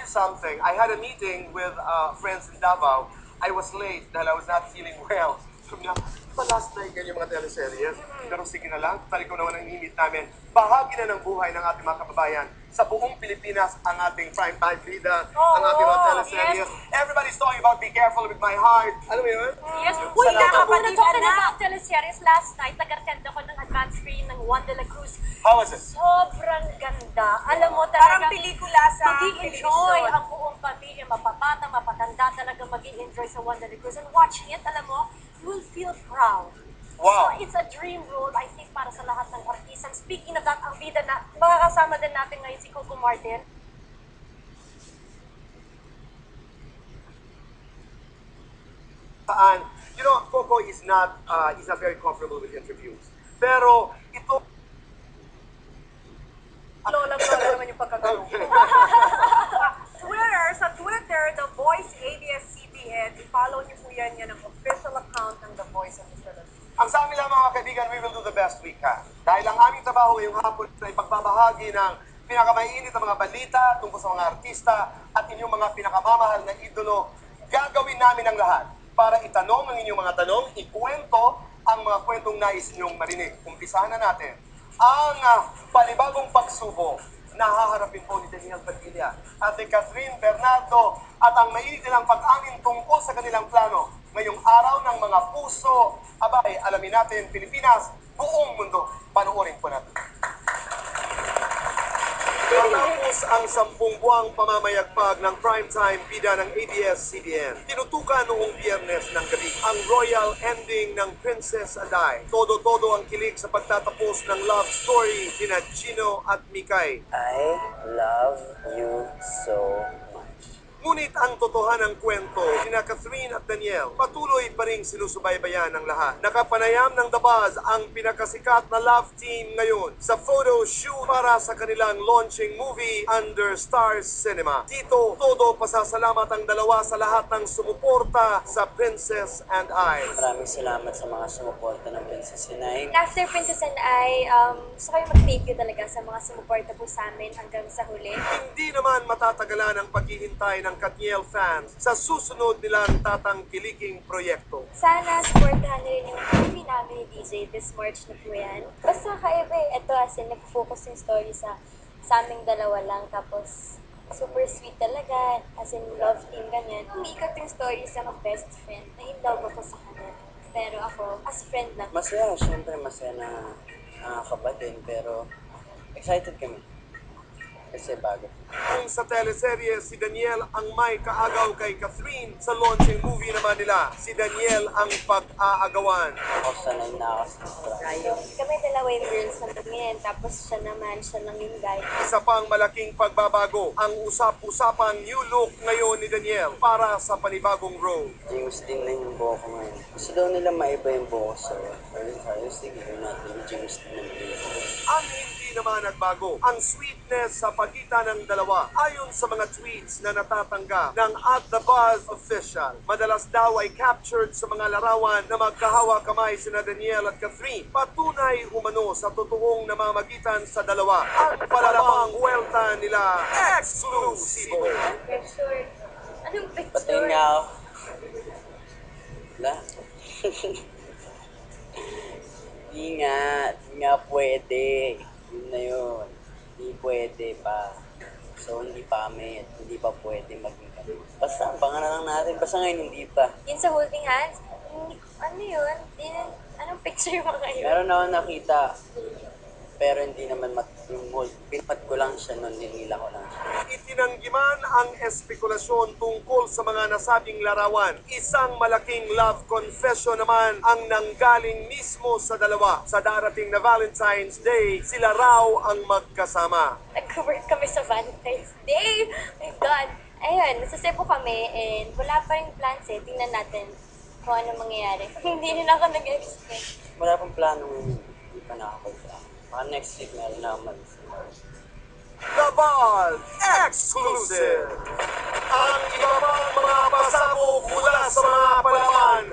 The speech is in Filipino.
something. I had a meeting with friends in Davao. I was late dahil I was not feeling well. Sabi niya, di ba last night ganyan yung mga teleseries? Pero sige na lang, tali ko naman ang init namin. Bahagi na ng buhay ng ating mga kababayan. Sa buong Pilipinas, ang ating primetime bida, ang ating mga teleseries. Everybody's talking about Be Careful with My Heart. Alam mo yun? Yes, Yung uy, sa lahat ng- talking about teleseries last night, nag-attend ako ng advance screening ng Juan de la Cruz. How was it? Sobrang ganda. Alam mo Parang talaga, pelikula sa mag-i-enjoy telebisyon. ang buong pamilya, mapabata, mapatanda, talaga mag-i-enjoy sa Juan de la Cruz. And watching it, alam mo, you will feel proud. Wow. So it's a dream role, I think, para sa lahat ng artist. And speaking of that, ang bida na, makakasama din natin ngayon si Coco Martin. You know, Coco is not very comfortable with interviews. Pero ito, Lola naman yung pagkagano. Sa Twitter, The Voice ABS-CBN, i-follow niyo po yan ng official account ng The Voice of Mr. Latifi. ang sa amin lang mga kaibigan, we will do the best we can. Dahil ang aming trabaho ngayong hapon ay pagbabahagi ng pinakamainit na mga balita tungkol sa mga artista at inyong mga pinakamamahal na idolo. Gagawin namin ang lahat para itanong ang inyong mga tanong, ikwento ang mga kwentong nais ninyong marinig. Umpisahan na natin ang panibagong pagsubok na haharapin po ni Daniel Padilla at ni Catherine Bernardo at ang mainit nilang pag-amin tungkol sa kanilang plano ngayong araw ng mga puso. Abay, alamin natin, Pilipinas, buong mundo. Panoorin po natin. Matapos ang 10 buwang pamamayagpag ng primetime bida ng ABS-CBN, tinutukan noong Biyernes ng gabi ang royal ending ng Princess Aday. Todo-todo ang kilig sa pagtatapos ng love story ni Gino at Mikay. I love you so much. Ngunit ang totohanang kwento ni Catherine at Daniel patuloy pa ring sinusubaybayan ng lahat. Nakapanayam ng The Buzz ang pinakasikat na love team ngayon sa photo shoot para sa kanilang launching movie under Stars Cinema. Dito, todo pasasalamat ang dalawa sa lahat ng sumuporta sa Princess and I. Maraming salamat sa mga sumuporta ng Princess Inay. After Princess and I, gusto ko yung mag-thank you talaga sa mga sumuporta po sa amin hanggang sa huli. Hindi naman matatagalan ang paghihintay ng Katniel fans sa susunod nilang tatangkiliking proyekto. Sana supportahan na rin yung movie namin ni DJ this March na po yan. Basta kaiba eh. Ito as in, nag-focus yung story sa aming dalawa lang. Tapos, super sweet talaga. As in, love team, ganyan. Umiikot yung story sa mag-best friend. Na-in-love ako sa kanya. Pero ako, as friend lang. Masaya, syempre masaya na nakakaba din, pero excited kami. Kasi bago. Kung sa teleserye, si Daniel ang may kaagaw kay Catherine, sa launching movie naman nila, si Daniel ang pag-aagawan. Ako sanay na ako sa Kami dalawa yung girls naman ngayon. Tapos siya naman, siya lang yung guy. Isa pang malaking pagbabago, ang usap-usapang new look ngayon ni Daniel para sa panibagong role. James din na yung buhok ko ngayon. Gusto daw nila maiba yung buhok ko, so ayos, sige natin yung James din na yung buhok ko. Ang hindi naman nagbago, ang sweetness sa pagitan ng dalawa ayon sa mga tweets na natatanggap ng At The Buzz Official. Madalas daw ay captured sa mga larawan na magkahawa kamay sina Daniel at Catherine. Patunay umano sa totoong namamagitan sa dalawa at palalamang welta nila eksklusibo. Picture. Anong Pati picture? nga ako. Wala. Di nga pwede. Yun na yun. Hindi pwede pa. So, hindi pa pwede maging kami. Basta, abangan na lang natin. Basta ngayon, hindi pa. Yun sa holding hands? Ano yun? Anong picture mo ngayon? Meron ako nakita. Pero hindi naman pinmat ko lang siya nun, ninila ko lang siya. Itinanggiman ang espekulasyon tungkol sa mga nasabing larawan. Isang malaking love confession naman ang nanggaling mismo sa dalawa. Sa darating na Valentine's Day, sila raw ang magkasama. Nag-work kami sa Valentine's Day. My God. Ayun, nasa Cebu kami and wala pa rin plans eh. Tingnan natin kung ano mangyayari. Hindi rin ako nag-expect. Wala pang plano ngayon. Hindi pa nakapagplano. Baka next week meron na ako The Buzz Exclusive! Ang iba pang mga pasabog mula sa mga palaman